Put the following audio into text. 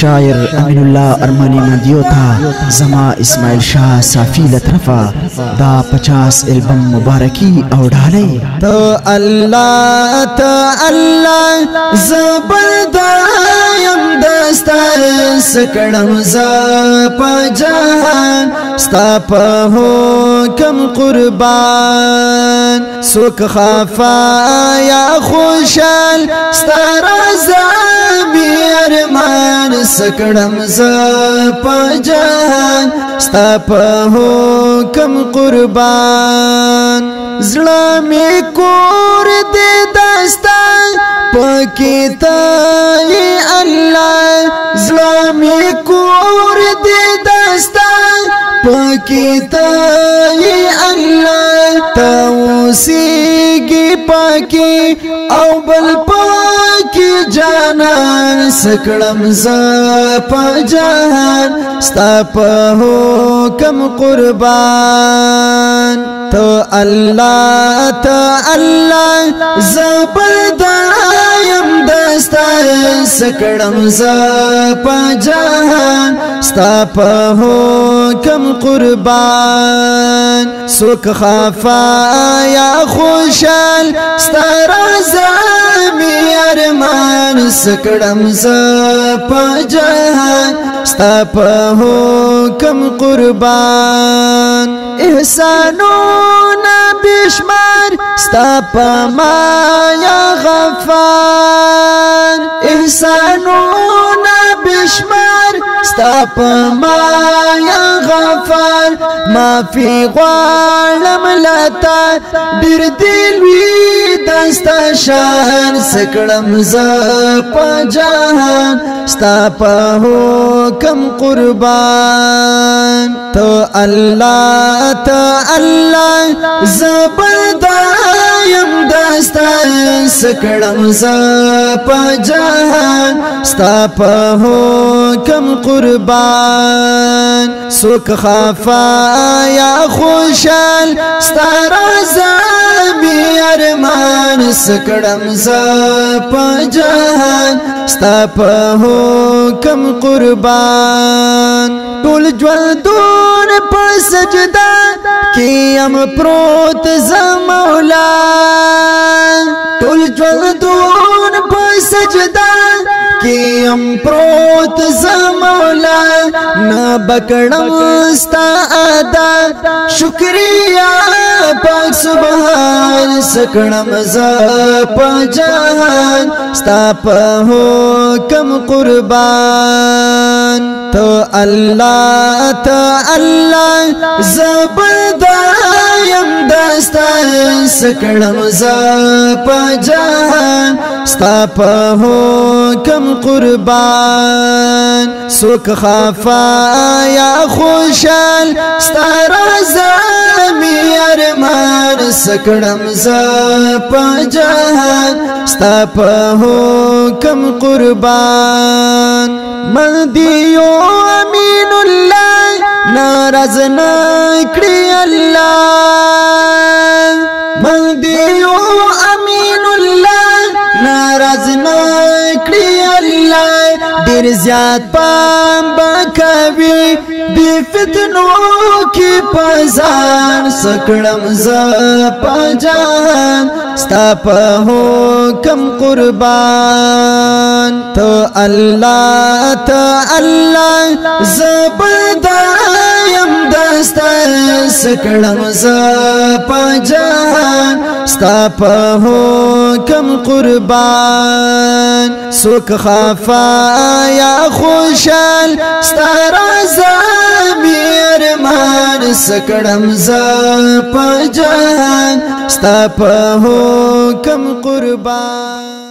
شاعر امین الله ارمانی مندیو تا زما اسماعیل شاه صافی لطرفا دا 50 البم مبارکی او ډالۍ تو الله زبردایم دستا سکړم ز په جهان ستا په حکم قربان سوک خفا یا خوشال ستا رضا ارمان سکړم ز په جهان ستا په حکم قربان زړه می کور دې دستا پکې ته الله زړه می کور دې دستا پکې ته الله توسيږي پکې او بل پکې جانان سکړم ز په جهان ستا په حکم قربان تو الله زبردایم دستا سکړم ز په جهان ستا په حکم قربان سوک خفا یا خوشال ستا رضا می ارمان سکړم ز په جهان ستا په حکم قربان احسانونه بشمار ستا په ما یا غفار احسانونه بشمار ستا په ما یا غفار معافي غواړم لتا ډېر دل وي دستا شان سکړم ز په جهان ستا په حکم قربان تو الله زبردایم دستا سکړم ز په جهان ستا په حکم قربان سوک خفا یا خوشال ستا رضا می ارمان سکړم ز په جهان ستا په حکم قربان ټول ژوندون په سجده کې ام پروت ز مولا ټول ژوندون په سجده کې ام پروت ز مولا نه بکړم ستا ادا شکریا پاک سبحان سکړم ز په جهان ستا په حکم قربان تو الله زبردایم دستا سکړم ز په جهان ستا په حکم قربان سوک خفا یا خوشال ستا رضا می ارمان سکړم ز په جهان ستا په حکم قربان مندیو امین الله ناراض نکړي الله مندیو امین الله ناراض نکړي الله ډېر زیات پام بکوي د فتنو کې پزان سکړم ز په جهان ستا په حکم قربان تو الله زبردایم دستا سکړم ز په جهان ستا په حکم قربان سوک خفا یا خوشال ستا رضا می ارمان سکړم ز په جهان ستا په حکم قربان